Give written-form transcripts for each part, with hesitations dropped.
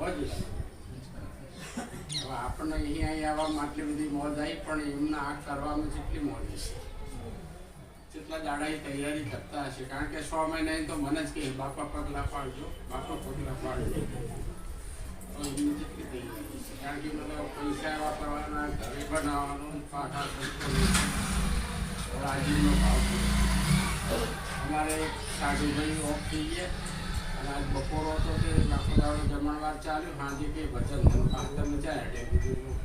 મોજ છે. હવે આપણને અહીંયા આવવામાં આટલી બધી મોજ આવી, પણ એમને આ કરવામાં જેટલી મોજ છે. જેટલા દાડાની તૈયારી કરતા હશે, કારણ કે 6 મહિના તો મને જ કહે બાપા પગલા પાડજો, બાપા પગલા પાડજો. એમની જેટલી તૈયારી છે, કારણ કે બધા પૈસા વાપરવાના, ઘરે બનાવવાનું, પાઠા રાજીનો ભાવ. અમારે સાધુભાઈ ઓફ થઈ ગયા અને આજ બપોરો હતો તે આખો દાડો જમણવાર ચાલ્યું. સાંજે કંઈ ભજન તમે જાય એટલે કીધું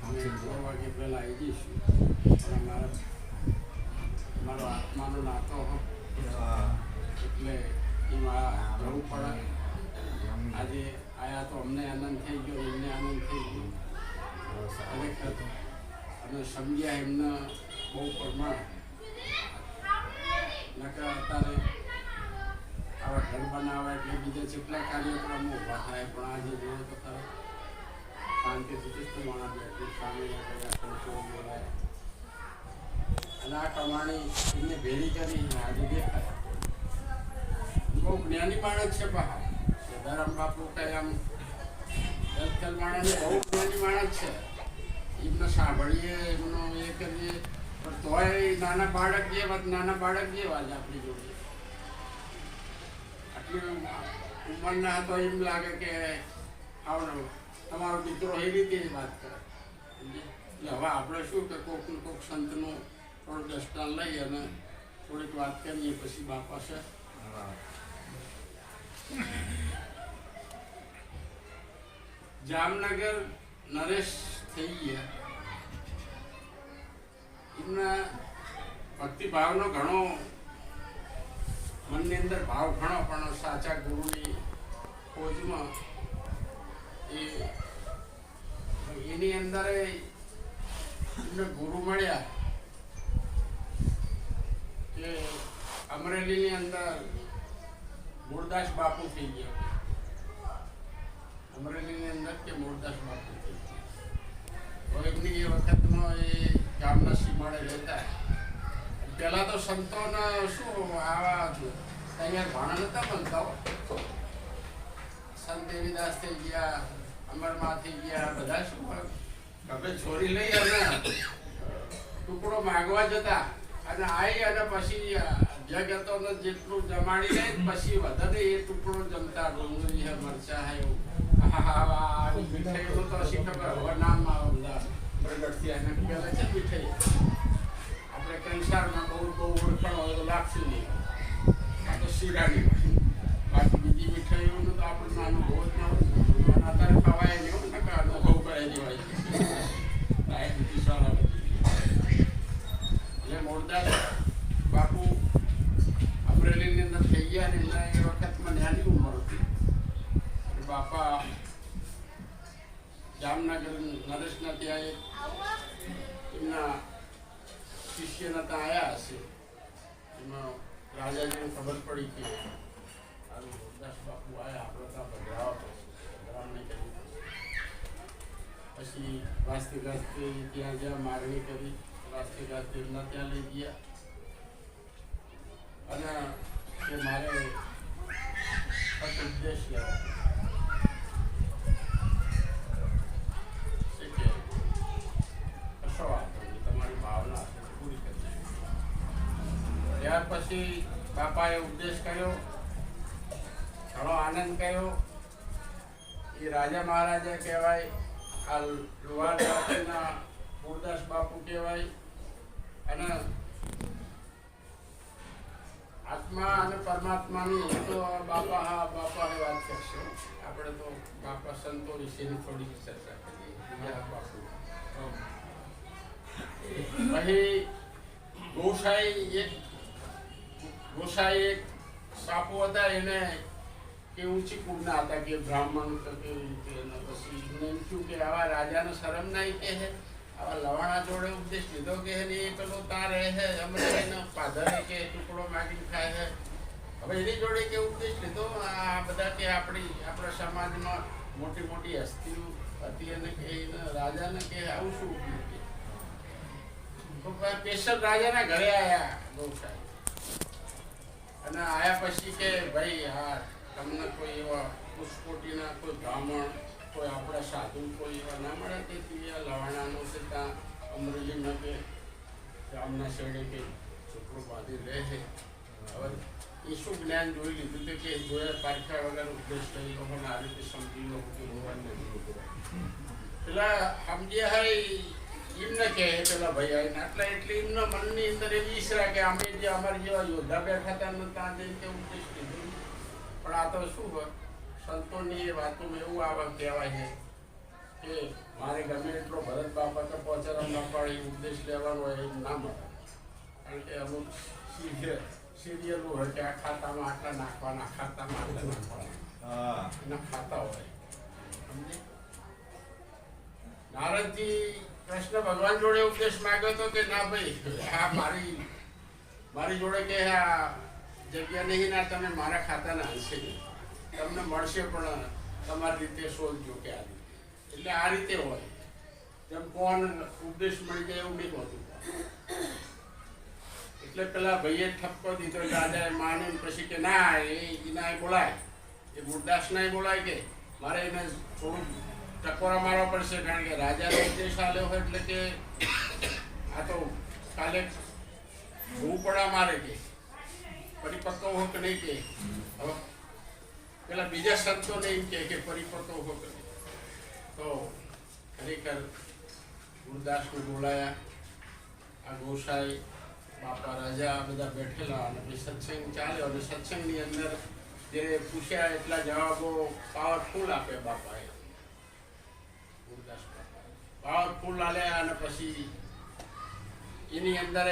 અમે 6 વાગે પહેલાં આવી જઈશું. પણ મારો આત્માનો નાતો એટલે એમાં જવું પડે. આજે આયા તો અમને આનંદ થઈ ગયો, એમને આનંદ થઈ ગયો ખરેખર. અને સમજ્યા એમને બહુ પ્રમાણ. નકર અત્યારે આવા ઘર બનાવવા એટલે બીજા જેટલા કાર્યક્રમો ઊભા થાય, પણ આજે જોવો તો ખરા શાંતિથી ચિત્ત માણસ બેઠું સામે બોલાય અને આ કમાણી એમને ભેરી કરી આજે દેખાય. બહુ જ્ઞાની માણસ છે. બહાર સદારામ બાપુ કઈ આમ દલકલ માણસ બહુ જ્ઞાની માણસ છે. એમને સાંભળીએ, એમનો એ કરીએ, પણ તોય નાના બાળક જેવા જ આપણી જોડે. આટલી ઉંમરના તો એમ લાગે કે આવડો તમારો દીકરો એ રીતે જ વાત કરે. એટલે હવે આપણે શું કે કોક સંતનું થોડું દર્શન લઈ અને થોડીક વાત કરીએ, પછી બાપા છે. જામનગર નરેશ થઈ ગયા. એમના ભક્તિભાવનો ઘણો મનની અંદર ભાવ ઘણો, પણ સાચા ગુરુની ખોજમાં એની અંદર એમને ગુરુ મળ્યા કે અમરેલીની અંદર મૂળદાસ બાપુ થઈ ગયા. અમરેલીની અંદર કે મૂળદાસ બાપુ થઈ ગયા. એમની એ વખતમાં એ ગામના સીમાડે રહેતા. પહેલાં તો સંતોના શું આવા તૈયાર ભાણા નહોતા બનતા. સંત દેવીદાસ થઈ ગયા, અમરમાં થઈ ગયા, બધા શું હવે છોરી લઈ અને ટુકડો માગવા જતા અને આવી અને પછી જગતોને જેટલું જમાડી લે પછી વધારે એ ટુકડો જમતા. ડુંગળી હે, મરચા હે, એવું મીઠાઈનું તો શી ખબર હવે નામ બધા પ્રગટ થયા. એને પહેલાં છે મીઠાઈ આપણે કંસારમાં બહુ ઓળખાણ હોય તો લાગશે નહીં. આ તો શીરાની બાકી બીજી મીઠાઈઓનું તો આપણે નાનું બહુ જ ના હોય. અત્યારે ખવાય નહીં હોય ને અનુભવ કરાવી દેવાય. ડાયાબિટીસ વાળા એટલે મૂળદાસ બાપુ અમરેલીની અંદર થઈ ગયા ને એમના એ વખતમાં નાની ઉંમર હતી. બાપા જામનગર નરેશના ત્યાં એમના શિષ્યના ત્યાં આવ્યા હશે. એમાં રાજાજીને ખબર પડી કે મૂળદાસ બાપુ આવ્યા, આપણે ત્યાં ભદ્રાવા પડશે. પછી વાસ્તે ગાસ્તે ત્યાં જ્યાં માગણી કરી, વાસ્તે ગાસ્તે એમના ત્યાં લઈ ગયા અને કે મારે ઉપદેશ લેવા તમારી ભાવના પૂરી કરી. ત્યાર પછી બાપાએ ઉપદેશ કર્યો, ઘણો આનંદ કર્યો. એ રાજા મહારાજા કહેવાય, આ લુહાર જાતિના મૂળદાસ બાપુ કહેવાય. અને આત્મા અને પરમાત્માની તો બાપા હે વાત કરશે. આપણે તો બાપા સંતો વિશેની થોડી ચર્ચા કરીએ. બીજા બાપુ પછી ગોસાઈ એક બાપુ હતા. એને કે ઊંચી કુળના હતા કે બ્રાહ્મણ તો કેવી રીતે. અને પછી એમને એમ થયું કે આવા રાજાને શરમ નહીં કે હે, આવા લવાણા જોડે ઉપદેશ લીધો કે હે ને એ પેલો ત્યાં રહે છે અમરેલીનો પાધરે કે ટુકડો માગીને ખાય છે. હવે એની જોડે કે ઉપદેશ લીધો. આ બધા કે આપણા સમાજમાં મોટી મોટી હસ્તીઓ હતી અને કે રાજાને કે આવું શું સ્પેશિયલ રાજાના ઘરે આવ્યા ગૌસાઈ. અને આયા પછી કે ભાઈ આ તમને કોઈ એવા પુષ્કોટીના કોઈ બ્રાહ્મણ કોઈ આપણા સાધુ કોઈ એવા ના મળે કે લવાણાનો છે ત્યાં અમરેલીમાં કે ગામના શેડે કે છોકરો બાંધી રહે છે. હવે એ શું જ્ઞાન જોઈ લીધું હતું કે જોયા પારખા વગર ઉપદેશ કરી લોકોને આ રીતે સમજી લો કે ભગવાન નથી પેલા સમજ્યા હોય એમને કહે પેલા ભાઈ આવીને એટલે એટલે એમના મનની અંદર એવી ઈચ્છા કે અમે જે અમારી જેવા યોદ્ધા બેઠા હતા ને ત્યાં જઈને કે ઉપદેશ લીધું. પણ આ તો શું હોય સંતોની એ વાતોમાં એવું આવે કહેવાય છે કે મારે ગમે એટલો ભરત બાપા તો પહોંચવા ના પાડી ઉપદેશ લેવાનો હોય એમ ના મળે. કારણ કે અમુક સિરિયલો હોય કે આ ખાતામાં આટલા નાખવાના ખાતામાં આટલા નાખવાના એના ખાતા હોય સમજે. નારદજી કૃષ્ણ ભગવાન જોડે ઉપદેશ માંગ્યો હતો કે ના ભાઈ આ મારી જોડે કે આ જગ્યા નહીં ના તમે મારા ખાતાના હશે નહીં તમને મળશે પણ તમારી રીતે શોધજો કે આ રીતે. એટલે આ રીતે હોય જેમ કોણ ઉપદેશ મળી જાય એવું નહીં હોતું. એટલે પેલા ભાઈએ ઠપકો દીધો દાદાએ માને પછી કે ના એના બોલાય એ ગુરદાસના બોલાય કે મારે એને થોડું ટકોરા મારવા પડશે. કારણ કે રાજાનો ઉપદેશ આલ્યો હોય એટલે કે આ તો કાલે હું પડા મારે કે પરિપક્વ હો કે નહીં કે હવે પેલા બીજા સંતોને એમ કે પરિપક્વ હો કે નહીં. તો ખરેખર ગુરદાસને બોલાયા. આ ગોસાઈ બાપા રાજા બધા બેઠેલા અને પછી સત્સંગ ચાલ્યો અને સત્સંગની અંદર જે પૂછ્યા એટલા જવાબો પાવરફુલ આપે બાપાએ. ગુરદાસ બાપા પાવરફુલ આલ્યા અને પછી એની અંદર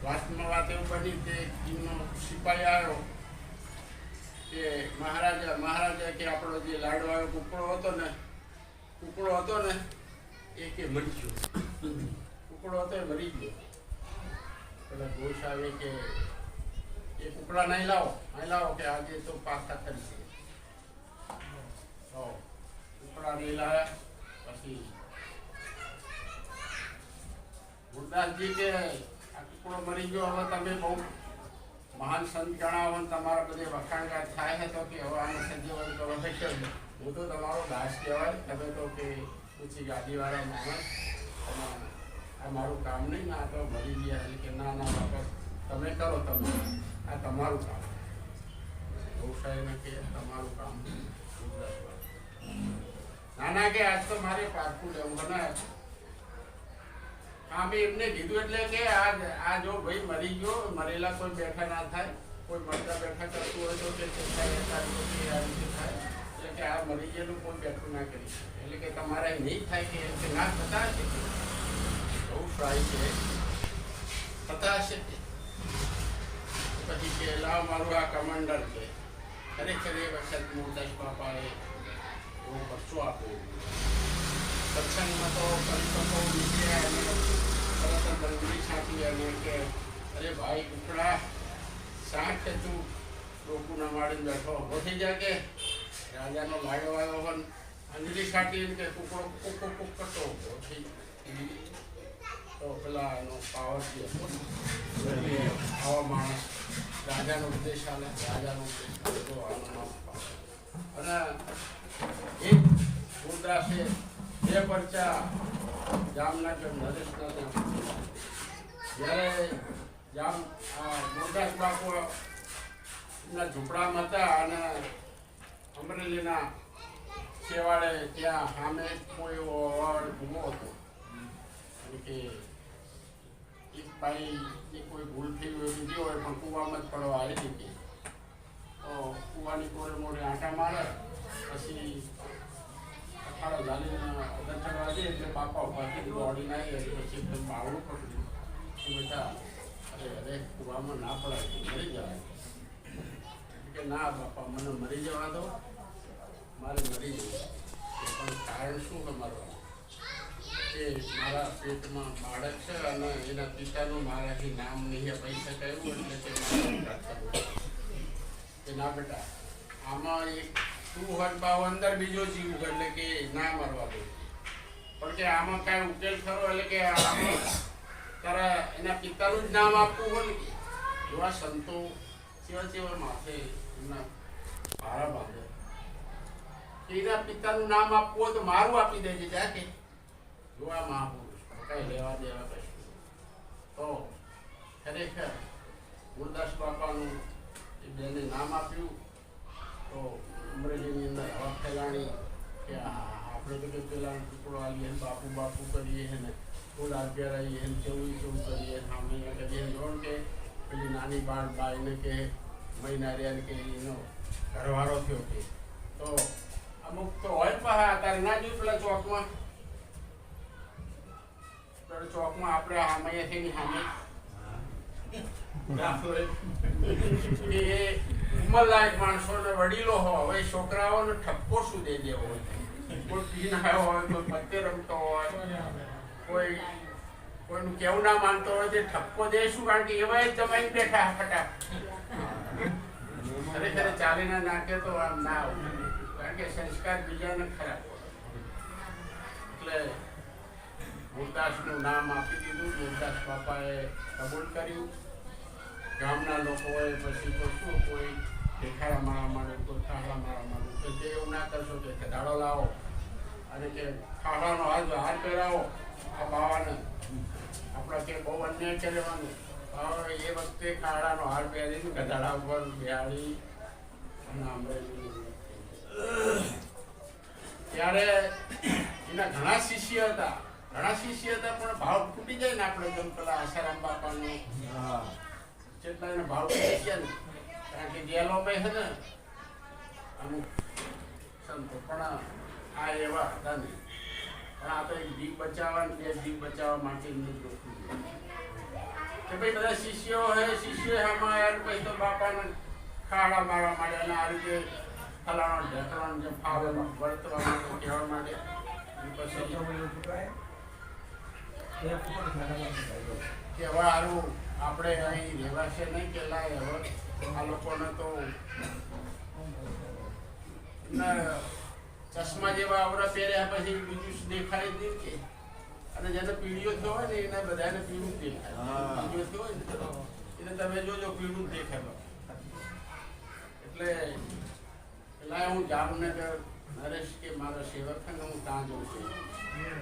વાતમાં વાત એવું બની કે એમનો સિપાહી આવ્યો કે મહારાજા કે આપણો જે લાડવાયો કુકડો હતો ને એ કે મરી ગયો. કુકડો હતો એ મરી ગયો. પેલા ઘોષ આવે કે એ કુકડા નહીં લાવો કે આજે તો પાકા થશે. કુકડા નહીં લાવ્યા. પછી ગુરદાસજી કે આ કુકડો મરી ગયો હવે તમે બહુ મહાન સંત ગણાવો ને તમારા બધે વખાણગાર થાય છે તો કે હવે આને સજીવન કરો છે. હું તો તમારો દાસ કહેવાય. તમે તો કે પૂછી ગાડીવાળા માણસ આ મારું કામ નહીં ને આ તો મરી ગયા. એટલે કે ના બાપા તમે કરો તમે આ તમારું કામ. વ્યવસાયને કે તમારું કામ. નાના કે આજ તો મારે પાકું લેવું બનાવે. હા મેં એમને કીધું એટલે કે આ જો ભાઈ મરી ગયો મરેલા કોઈ બેઠા ના થાય. કોઈ મરતા બેઠા કરતું હોય તો કે થાય. એટલે કે આ મરી ગયેલું કોઈ બેઠું ના કરી શકે. એટલે કે તમારે નહીં થાય કે ના થતા હશે બહુ ટ્રાય છે થતા હશે. પછી કે લાવ મારું આ કમાન્ડર છે. ખરેખર એ વખત ગુરદાસ બાપાએ એવો ખર્ચો આપ્યો. સત્સંગમાં તો પરિપક્વ નીકળ્યા અને તરત બંગડી છાંટી અને કે અરે ભાઈ કુકડા શાક કે તું ડોકુના માળીને બેઠો ઉભો થઈ જાય કે રાજાનો લાડો આવ્યો હોય અંજલી છાંટી કે કુકડો કુક કરતો ઉભો થઈ. તો પેલા એનો પાવર જે હતો આવા માણસ રાજાનો ઉપદેશ આલે રાજાનો ઉપદેશ તો આનો અને એક ગુરદાસે બે પરચા જામના કે નરેશના જ્યારે ગુરદાસ બાપુ એમના ઝૂંપડામાં હતા અને અમરેલીના છેવાડે ત્યાં સામે કોઈ એવો અવાજ ઊભો હતો કે એક ભાઈ કોઈ ભૂલ થઈ હોય બીજી હોય પણ કૂવામાં જ પડવા આવી હતી. તો કૂવાની કોરે મોરે આંટા મારે પછી અખાડો ઝાલીને દર્શન દે એટલે બાપા ઉપાથી દોડીને આવી એટલે પછી એકદમ બાવડું પકડ્યું કે બેટા અરે કૂવામાં ના પડાય મરી જવાય. કે ના બાપા મને મરી જવા દો મારે મરી જવું. પણ કારણ શું કે મરવાનું કે મારા પેટમાં બાળક છે અને એના પિતાનું મારાથી નામ નહીં અપાઈ શકાય એવું એટલે કે ના બેટા આમાં એક તું હટ ભાવ અંદર બીજો જીવ એટલે કે ના મરવા દે. પણ કે આમાં કાંઈ ઉકેલ ખરો એટલે કે આમાં તારા એના પિતાનું જ નામ આપવું હોય ને એવા સંતો કેવા માથે એમના પિતાનું નામ આપવું હોય તો મારું આપી દેજે જાકે. જો આ મહાપુરુષ કઈ લેવા દેવા કશું. તો ખરેખર ગુરદાસ બાપાનું એ બેને નામ આપ્યું તો અમરેલીની અંદર હવા ફેલાણી કે આપણે તો કે પેલા ટુકડો આવીએ બાપુ બાપુ કરીએ ને ફૂલ આગળ આવીએ ચૌવી ચૌ કરીએ સામે કરીએ જોણ કે પેલી નાની બાળ બાઈને કે મહિનારિયાને કે એનો ઘરવાળો થયો કે તો અમુક તો હોય પા તારે ના જોયું પેલા ચોકમાં આપણે સામે થઈને સામે ઉંમરલાયક માણસો ને વડીલો હોય હવે છોકરાઓને ઠપકો શું દે દેવો હોય કોઈ પીન આવ્યો હોય કોઈ પત્તે રમતો હોય કોઈનું કેવું ના માનતો હોય તે ઠપકો દે શું કારણ કે એવા જમાઈને બેઠા ફટાફટ ખરેખર ચાલીને નાખે તો આમ ના આવે કારણ કે સંસ્કાર બીજાને ખરાબ એટલે ગુરદાસનું નામ આપી દીધું. ગુરદાસ બાપાએ કબૂલ કર્યું. ગામના લોકોએ પછી તો શું કોઈ દેખાડા મારવા માંડ્યું કોઈ ખાડા મારવા માંડ્યું કે જે એવું ના કરશો કે દાડો લાવો અને કે ખાડાનો હાર પહેરાવો આ બાવાને આપણે કે બહુ અન્યાય કરવાનું. હવે એ વખતે ખાડાનો હાર પહેરીને ગધાડા ઉપર બિહાડી અને અમરેલી ત્યારે એના ઘણા શિષ્ય હતા પણ ભાવ ફૂટી જાય ને આપણે જેમ પેલા આસારામ બાપાનો જેટલા એને ભાવ ફૂટી ગયા ને કારણ કે જેલોમાં છે ને અમુક સંતો પણ આ એવા હતા ને પણ આ તો એક જીવ બચાવવા ને બે જીવ બચાવવા માટે એમનું જોખમ કે ભાઈ બધા શિષ્યો આમાં યાર પછી તો બાપાને ખાડા મારવા માટે અને આ રીતે ફલાણો ઢેકવાનો જે ફાવે વર્તવા માટે કહેવા માટે કેવા સારું આપણે અહીં રહેવાશે નહીં કે લાય હવે આ લોકોને તો ચશ્મા જેવા આવરા પહેર્યા પછી બીજું દેખાય જ નહીં કે અને જેને પીળીઓ થયો હોય ને એને બધાને પીળું દેખાય પીળીઓ થયો હોય ને એને તમે જોજો પીળું જ દેખાય. એટલે પેલા હું જામનગર નરેશ કે મારો સેવક છે ને હું ત્યાં જઉં છું.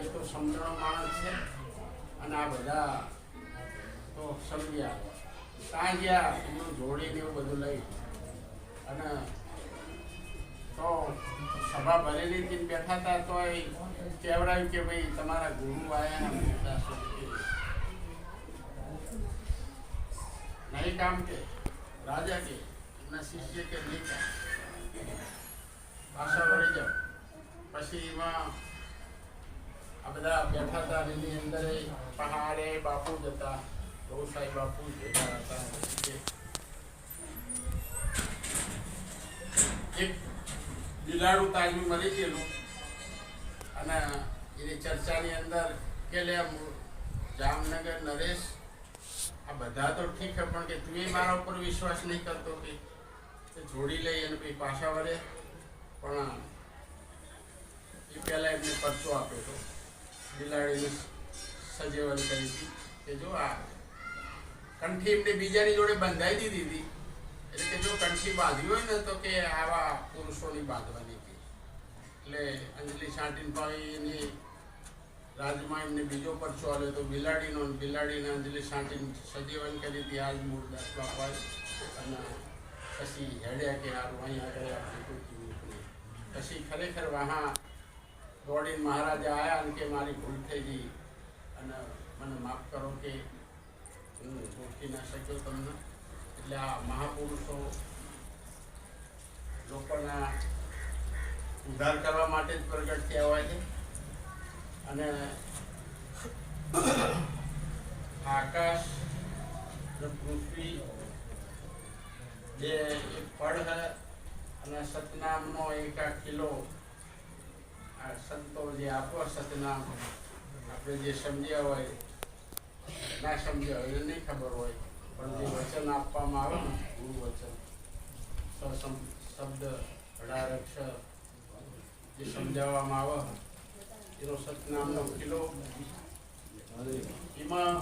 એ તો સમજણો માણસ છે અને આ બધા તો સમજ્યા ત્યાં ગયા એનું જોડીને એવું બધું લઈ અને તો સભા ભરેલી હતી બેઠા હતા તો એ કહેવડાવ્યું કે ભાઈ તમારા ગુરુ આવ્યા નહીં કામ કે રાજા કે એમના શિષ્ય કે નહીં કામ પાછા વળી જાઓ. પછી એમાં આ બધા બેઠા હતા એની અંદર પહાડે બાપુ જ હતા બહુ સાહેબ બાપુ બેઠા હતા. એક બિલાડું તાજનું મરી ગયેલું અને એની ચર્ચાની અંદર કે લે જામનગર નરેશ આ બધા તો ઠીક છે પણ કે તું મારા ઉપર વિશ્વાસ નહીં કરતો કે જોડી લઈ અને પછી પાછા વળે. પણ એ પહેલાં એમને પરચો આપ્યો હતો બિલાડીને સજેવન કરી હતી કે જો આ કંઠી એમને બીજાની જોડે બંધાઈ દીધી હતી એટલે કે જો કંઠી બાંધવી હોય ને તો કે આવા પુરુષોની બાંધવાની હતી. એટલે અંજલિ છાંટીને ભાઈ એની રાજમાં એમને બીજો પરચો આવ્યો તો બિલાડીને અંજલિ છાંટીને સજીવન કરી હતી આજ મૂળદાસ બાપાએ. અને પછી હેડ્યા કે સારું અહીં આગળ આપણે કોઈ જીવું નહીં. પછી ખરેખર વહાં દોડીને મહારાજા આવ્યા અને કે મારી ભૂલ થઈ ગઈ અને મને માફ કરો કે હું ઓળખી ના શક્યો તમને. એટલે આ મહાપુરુષો લોકોના ઉદ્ધાર કરવા માટે જ પ્રગટ થયા હોય છે. અને આકાશ પૃથ્વી જે એક પડ છે અને સતનામનો એક આ કિલ્લો આ સંતો જે આપો સતનામ આપણે જે સમજ્યા હોય ના સમજ્યા હોય એને નહીં ખબર હોય પણ જે વચન આપવામાં આવે ને ગુરુ વચન શબ્દ 18 અક્ષર જે સમજાવવામાં આવે એનો સતનામનો કિલ્લો એમાં